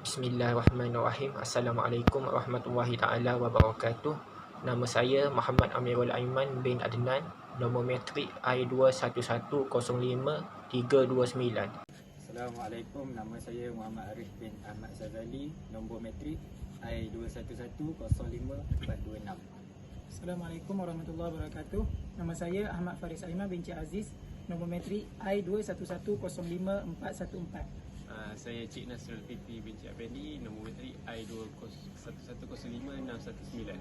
Bismillahirrahmanirrahim. Assalamualaikum warahmatullahi taala wabarakatuh. Nama saya Muhammad Amirul Aiman bin Adnan, nombor metrik I21105-329. Assalamualaikum, nama saya Muhammad Arif bin Ahmad Sazali, nombor metrik I21105-426. Assalamualaikum warahmatullahi wabarakatuh. Nama saya Ahmad Faris Aiman bin Cik Aziz, nombor metrik I21105-414. Saya Cik Nasrul Fifi bin Cik Afendi, nombor metrik I21105-619.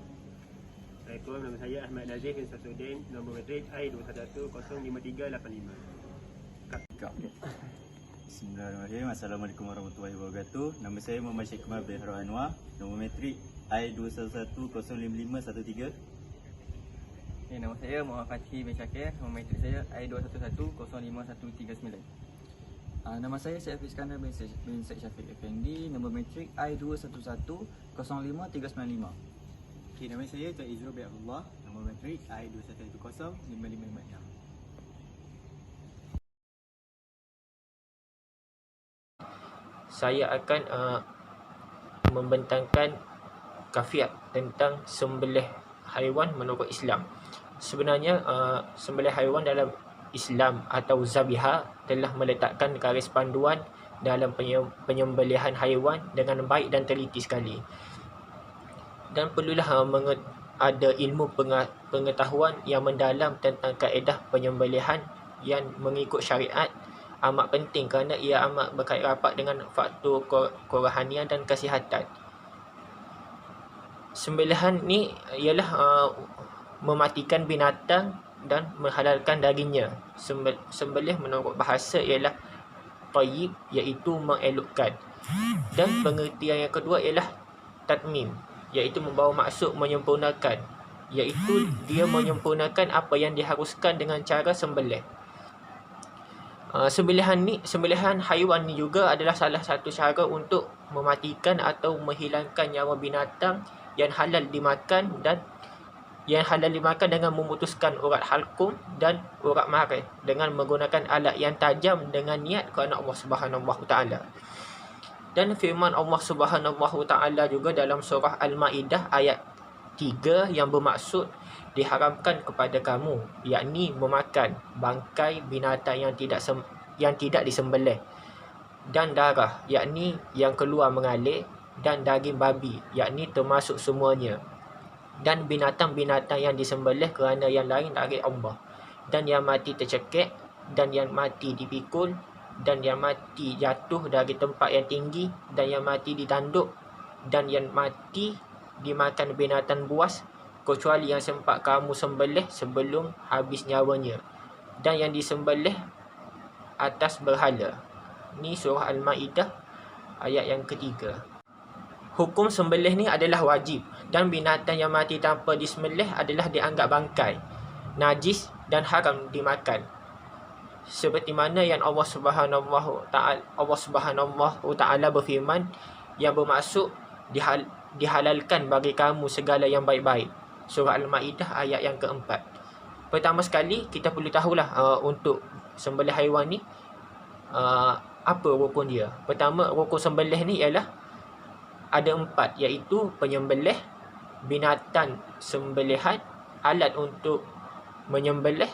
Assalamualaikum, nama saya Ahmad Nazif bin Sasuddin, nombor metrik I211-05385. Bismillahirrahmanirrahim. Assalamualaikum warahmatullahi wabarakatuh. Nama saya Muhammad Syekh Kemal bin Harun Anwar, nombor metrik I211-05513. Nama saya Muhammad Fathi bin Syakir, nombor metrik saya I211-05139. Nama saya Syed Hafiz Iskandar bin Syed Syafiq Effendi, nombor metrik I211-05395. Nama saya Tuan Izrul bin Abdullah, nombor metrik I211-05556. Saya akan membentangkan kafiat tentang sembelih haiwan menurut Islam. Sebenarnya sembelih haiwan dalam Islam atau zabiha telah meletakkan garis panduan dalam penyembelihan haiwan dengan baik dan teliti sekali. Dan perlulah ada ilmu pengetahuan yang mendalam tentang kaedah penyembelihan yang mengikut syariat amat penting kerana ia amat berkait rapat dengan faktor kerohanian dan kesihatan. Sembelihan ni ialah mematikan binatang dan menghalalkan dagingnya. Sembelih menurut bahasa ialah tayyib, iaitu mengelokkan. Dan pengertian yang kedua ialah tatmim, iaitu membawa maksud menyempurnakan, iaitu dia menyempurnakan apa yang diharuskan dengan cara sembelih. Sembelihan haiwan ni juga adalah salah satu cara untuk mematikan atau menghilangkan nyawa binatang yang halal dimakan dengan memutuskan urat halkum dan urat marih dengan menggunakan alat yang tajam dengan niat kerana Allah Subhanahu Wa Taala. Dan firman Allah Subhanahu Wa Taala juga dalam surah Al-Maidah ayat 3 yang bermaksud diharamkan kepada kamu, yakni memakan bangkai binatang yang tidak disembelih, dan darah, yakni yang keluar mengalir, dan daging babi, yakni termasuk semuanya, dan binatang-binatang yang disembelih kerana yang lain dari Allah, dan yang mati tercekik, dan yang mati dipikul, dan yang mati jatuh dari tempat yang tinggi, dan yang mati ditanduk, dan yang mati dimakan binatang buas, kecuali yang sempat kamu sembelih sebelum habis nyawanya, dan yang disembelih atas berhala. Ni surah Al-Maidah ayat yang ketiga. Hukum sembelih ni adalah wajib, dan binatang yang mati tanpa disembelih adalah dianggap bangkai, najis dan haram dimakan. Seperti mana yang Allah Subhanahu Wa Taala berfirman yang bermaksud dihalalkan bagi kamu segala yang baik-baik. Surah Al-Maidah ayat yang keempat. Pertama sekali kita perlu tahulah untuk sembelih haiwan ni apa rukun dia. Pertama, rukun sembelih ni ialah ada 4, iaitu penyembelih, binatang sembelihan, alat untuk menyembelih,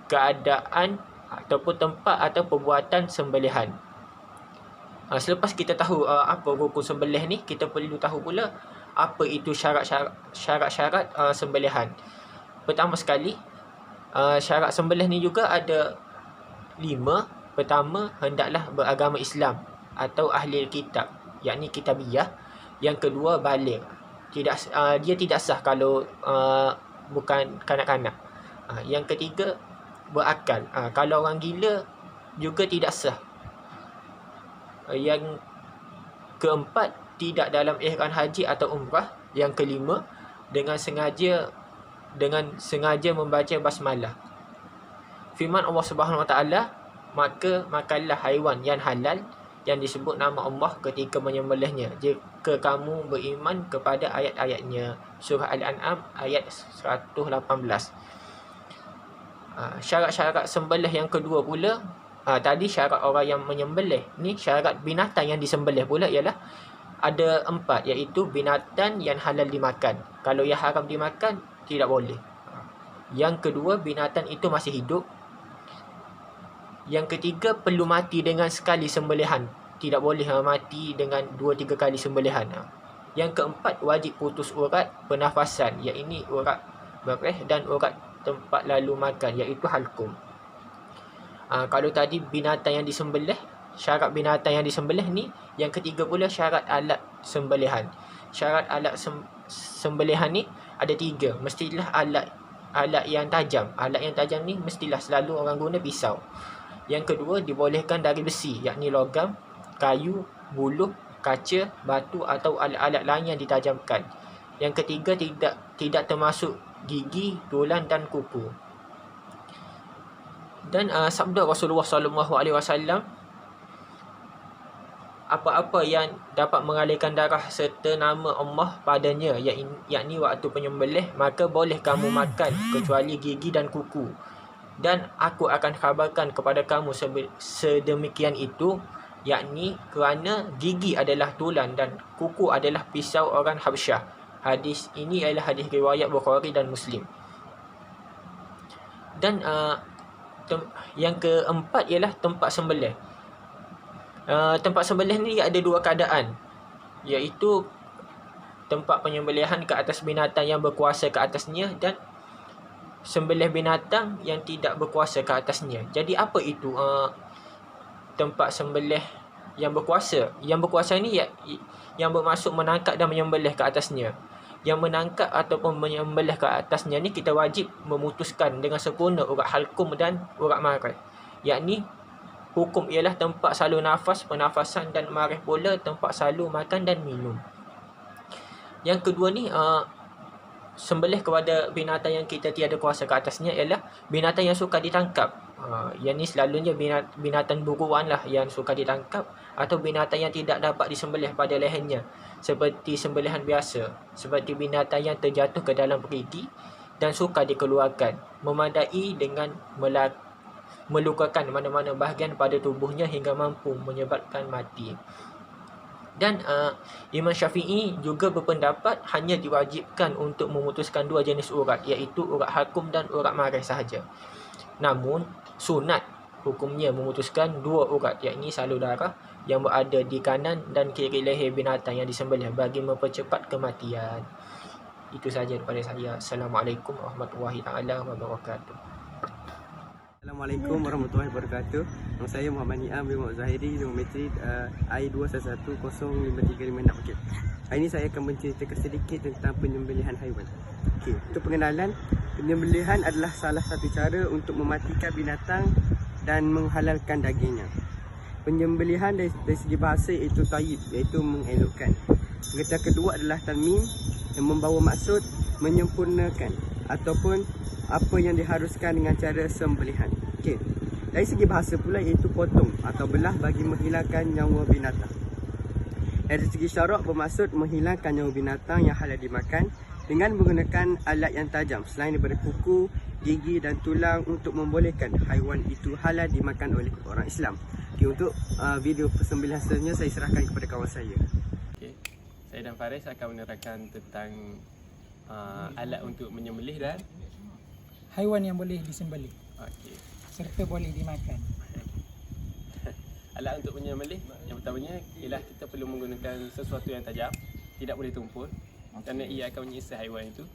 keadaan ataupun tempat atau perbuatan sembelihan. Selepas kita tahu apa rukun sembelih ni, kita perlu tahu pula apa itu syarat-syarat sembelihan. Pertama sekali, syarat sembelih ni juga ada 5. Pertama, hendaklah beragama Islam atau ahli kitab, yakni kitabiyah. Yang kedua, baligh. Dia tidak sah kalau bukan kanak-kanak. Yang ketiga, berakal. Kalau orang gila juga tidak sah. Yang keempat, tidak dalam ihram haji atau umrah. Yang kelima, dengan sengaja membaca basmalah. Firman Allah Subhanahu Wa Taala, maka makanlah haiwan yang halal yang disebut nama Allah ketika menyembelihnya, jika kamu beriman kepada ayat-ayatnya. Surah Al-An'am ayat 118. Syarat-syarat sembelih yang kedua pula tadi syarat orang yang menyembelih ni, syarat binatang yang disembelih pula ialah ada 4, iaitu binatang yang halal dimakan. Kalau yang haram dimakan tidak boleh. Yang kedua, binatang itu masih hidup. Yang ketiga, perlu mati dengan sekali sembelihan. Tidak boleh mati dengan 2-3 kali sembelihan. Yang keempat, wajib putus urat pernafasan, iaitu urat bereh dan urat tempat lalu makan, iaitu halkum. Kalau tadi binatang yang disembelih, syarat binatang yang disembelih ni, yang ketiga pula syarat alat sembelihan. Syarat alat sembelihan ni ada 3. Mestilah alat yang tajam. Alat yang tajam ni mestilah selalu orang guna pisau. Yang kedua, dibolehkan dari besi, iaitu logam, kayu, buluh, kaca, batu atau alat-alat lain yang ditajamkan. Yang ketiga, tidak termasuk gigi, tulang dan kuku. Dan sabda Rasulullah SAW, apa-apa yang dapat mengalirkan darah serta nama Allah padanya, yakni waktu penyembelih, maka boleh kamu makan kecuali gigi dan kuku. Dan aku akan khabarkan kepada kamu sedemikian itu, yakni kerana gigi adalah tulang dan kuku adalah pisau orang Habsyah. Hadis ini adalah hadis riwayat Bukhari dan Muslim. Dan yang keempat ialah tempat sembelih. Tempat sembelih ni ada 2 keadaan, iaitu tempat penyembelihan ke atas binatang yang berkuasa ke atasnya dan sembelih binatang yang tidak berkuasa ke atasnya. Jadi apa itu tempat sembelih yang berkuasa? Yang berkuasa ni yang bermaksud menangkap dan menyembelih ke atasnya. Yang menangkap ataupun menyembelih ke atasnya ni, kita wajib memutuskan dengan sempurna urat halkum dan urat marih. Yakni hukum ialah tempat salur nafas, pernafasan dan marih pula tempat salur makan dan minum. Yang kedua ni, sembelih kepada binatang yang kita tiada kuasa ke atasnya ialah binatang yang suka ditangkap. Yang ni selalunya binatang buruan lah yang suka ditangkap, atau binatang yang tidak dapat disembelih pada lehernya, seperti sembelihan biasa, seperti binatang yang terjatuh ke dalam perigi dan suka dikeluarkan, memadai dengan melukakan mana-mana bahagian pada tubuhnya hingga mampu menyebabkan mati. Dan Imam Syafi'i juga berpendapat hanya diwajibkan untuk memutuskan 2 jenis urat, iaitu urat halkum dan urat marih sahaja. Namun sunat hukumnya memutuskan 2 urat, yakni salur darah yang berada di kanan dan kiri leher binatang yang disembelih bagi mempercepat kematian. Itu sahaja daripada saya. Assalamualaikum warahmatullahi wabarakatuh. Assalamualaikum warahmatullahi wabarakatuh. Nama saya Muhammad Niam bin Muhammad Zahiri, nombor matrik I21105356. Okey. Hari ini saya akan menceritakan sedikit tentang penyembelihan haiwan. Okey, untuk pengenalan, penyembelihan adalah salah satu cara untuk mematikan binatang dan menghalalkan dagingnya. Penyembelihan dari segi bahasa iaitu tayyib, iaitu mengelokkan. Pengertian kedua adalah tamim, yang membawa maksud menyempurnakan ataupun apa yang diharuskan dengan cara sembelihan. Okey. Dari segi bahasa pula iaitu potong atau belah bagi menghilangkan nyawa binatang. Dari segi syarak bermaksud menghilangkan nyawa binatang yang halal dimakan dengan menggunakan alat yang tajam selain daripada kuku, gigi dan tulang untuk membolehkan haiwan itu halal dimakan oleh orang Islam. Okey, untuk video persembelihan seterusnya saya serahkan kepada kawan saya. Okey, saya dan Faris akan menerangkan tentang alat untuk menyembelih dan Haiwan yang boleh disembelih okey. serta boleh dimakan. Alat untuk menyembelih yang pertamanya ialah kita perlu menggunakan sesuatu yang tajam, tidak boleh tumpul kerana ia akan menyiksa haiwan itu.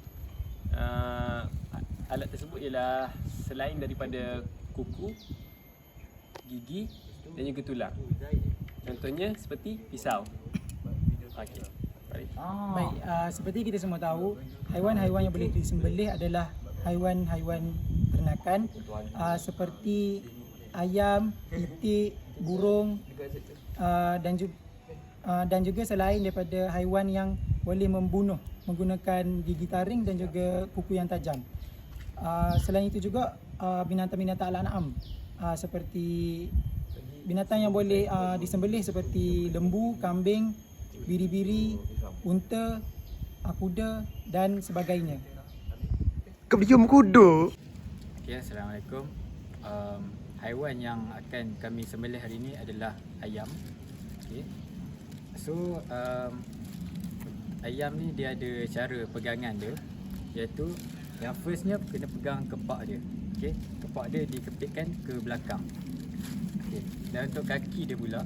Alat tersebut ialah selain daripada kuku, gigi dan juga tulang. Contohnya seperti pisau. Okey. Baik. Baik, seperti kita semua tahu, haiwan-haiwan yang boleh disembelih adalah haiwan-haiwan ternakan seperti ayam, itik, burung dan juga selain daripada haiwan yang boleh membunuh menggunakan gigi taring dan juga kuku yang tajam. Selain itu juga binatang-binatang al-an'am seperti binatang yang boleh disembelih seperti lembu, kambing, biri-biri, unta, kuda dan sebagainya. Kau diam kuda. Okay, Assalamualaikum. haiwan yang akan kami sembelih hari ini adalah ayam. Okay. So ayam ni dia ada cara pegangan dia, iaitu yang firstnya kena pegang kepak dia. Okay. Kepak dia dikepitkan ke belakang. Okay. Dan untuk kaki dia pula,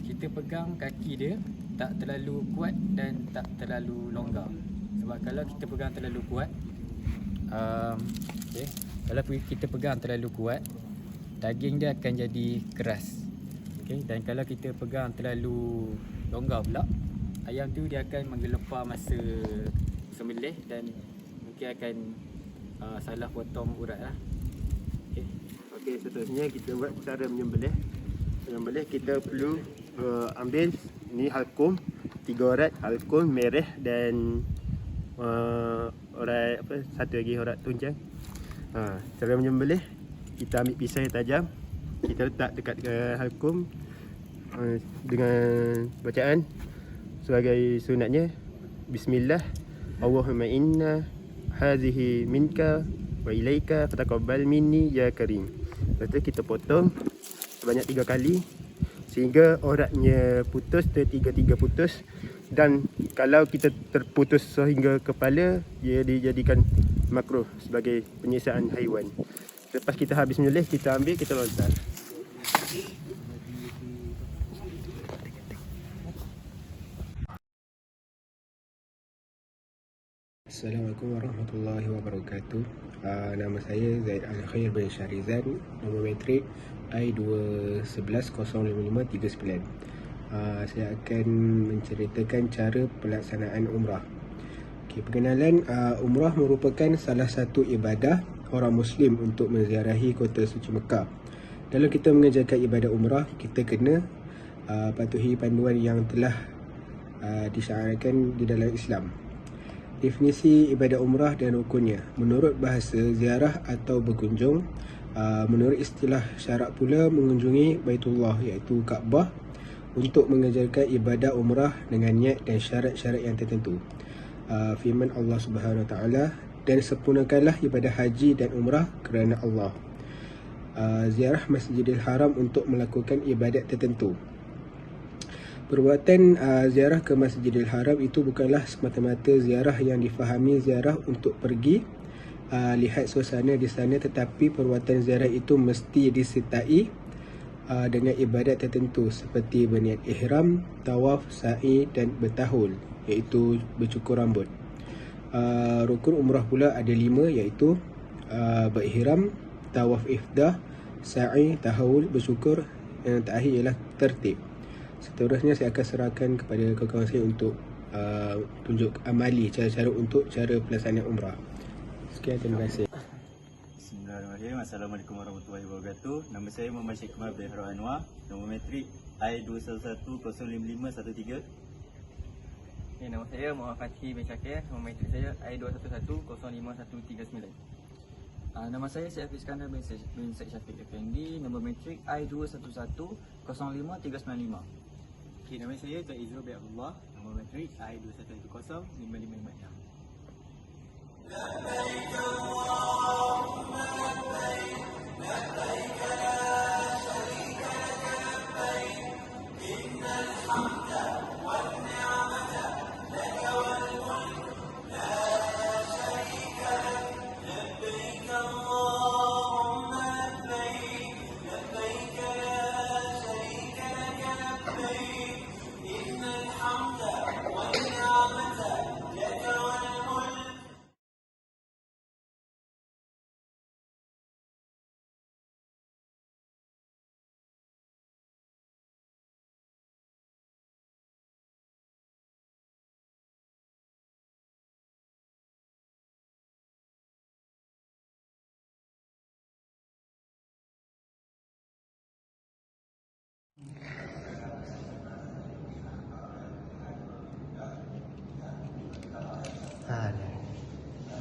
kita pegang kaki dia tak terlalu kuat dan tak terlalu longgar. Sebab kalau kita pegang terlalu kuat, okay, kalau kita pegang terlalu kuat, daging dia akan jadi keras. Okay, dan kalau kita pegang terlalu longgar pula, ayam tu dia akan menggelepar masa sembelih dan mungkin akan salah potong urat lah. Okay. Okey, seterusnya kita buat cara menyembelih. Menyembelih kita perlu ambil ni halkum, 3 urat halkum merah dan urat apa, satu lagi urat tunjang. Cara menyembelih, kita ambil pisau yang tajam, kita letak dekat halkum dengan bacaan sebagai sunatnya, Bismillah, Allahumma inna hazihi minka wa ilaika fataqabbal minni ya karim. Lepas tu kita potong sebanyak 3 kali sehingga uratnya putus, tertiga-tiga putus. Dan kalau kita terputus sehingga kepala, ia dijadikan makruh sebagai penyiksaan haiwan. Lepas kita habis menyembelih, kita ambil, kita lontar. Assalamualaikum warahmatullahi wabarakatuh. Nama saya Zaid Al-Khair bin Syarizan, nombor metrik I211-05539. Saya akan menceritakan cara pelaksanaan umrah. Perkenalan, umrah merupakan salah satu ibadah orang Muslim untuk menziarahi kota suci Mekah. Dalam kita mengerjakan ibadah umrah, kita kena patuhi panduan yang telah disyaratkan di dalam Islam. Definisi ibadah umrah dan rukunnya. Menurut bahasa, ziarah atau berkunjung. Menurut istilah syarak pula, mengunjungi Baitullah iaitu Kaabah untuk mengerjakan ibadah umrah dengan niat dan syarat-syarat yang tertentu. Firman Allah Subhanahu Wa Taala, dan sempurnakanlah ibadah haji dan umrah kerana Allah. Ziarah Masjidil Haram untuk melakukan ibadat tertentu. Perbuatan ziarah ke Masjidil Haram itu bukanlah semata-mata ziarah yang difahami ziarah untuk pergi lihat suasana di sana, tetapi perbuatan ziarah itu mesti disertai dengan ibadat tertentu seperti berniat ihram, tawaf, sa'i dan bertahul, iaitu bercukur rambut. Rukun umrah pula ada 5, iaitu berihram, tawaf ifdah, sa'i, tahawul, bersyukur, yang terakhir ialah tertib. Seterusnya saya akan serahkan kepada kawan-kawan saya untuk tunjuk amali cara-cara untuk cara pelaksanaan umrah. Sekian, terima kasih. Bismillahirrahmanirrahim. Assalamualaikum warahmatullahi wabarakatuh. Nama saya Muhammad Syekh Kamal bin Harun Anwar, nombor metrik I211-05513. Nama saya Muhammad Fathi bin Syakir, nombor metrik saya I211-05139. Nama saya Syekh Hafiz Iskandar bin Syed Syafiq Effendi, nombor metrik I211-05395. Nama saya Tuan Izro bin Abdullah, nombor metrik I211-05556. لبيك اللهم لبيك لبيك لا شريك لك لبيك إن الحمد والنعمة لك والملك لا شريك لك لبيك اللهم لبيك لبيك لا شريك لك لبيك إن الحمد والنعمة لك والملك.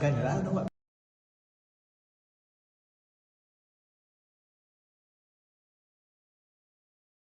Kan lah